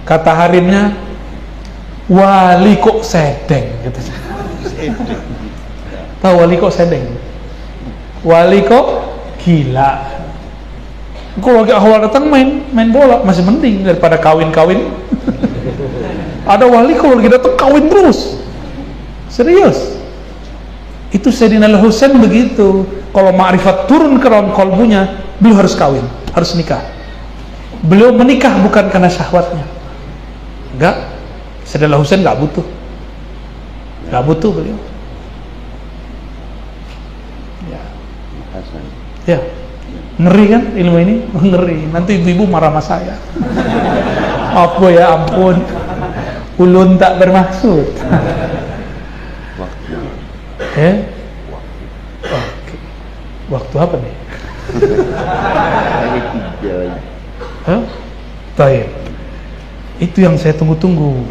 Kata harimnya, wali kok sedeng gitu. Tahu wali kok sedeng? Wali kok gila. Kalau lagi awal datang main bola masih mending daripada kawin-kawin. Ada wali kalau lagi datang kawin terus. Serius. Itu Sayyidina Al-Husain begitu. Kalau ma'rifat turun ke dalam kalbunya, beliau harus kawin, harus nikah. Beliau menikah bukan karena syahwatnya. Enggak. Sayyidina Al-Husain enggak butuh. Enggak butuh beliau. Ya. Ya. Ngeri kan ilmu ini? Ngeri. Nanti ibu-ibu marah sama saya. Apa ya ampun. Ulun tak bermaksud. Oke. Waktu apa nih? Hah? Baik. Itu yang saya tunggu-tunggu.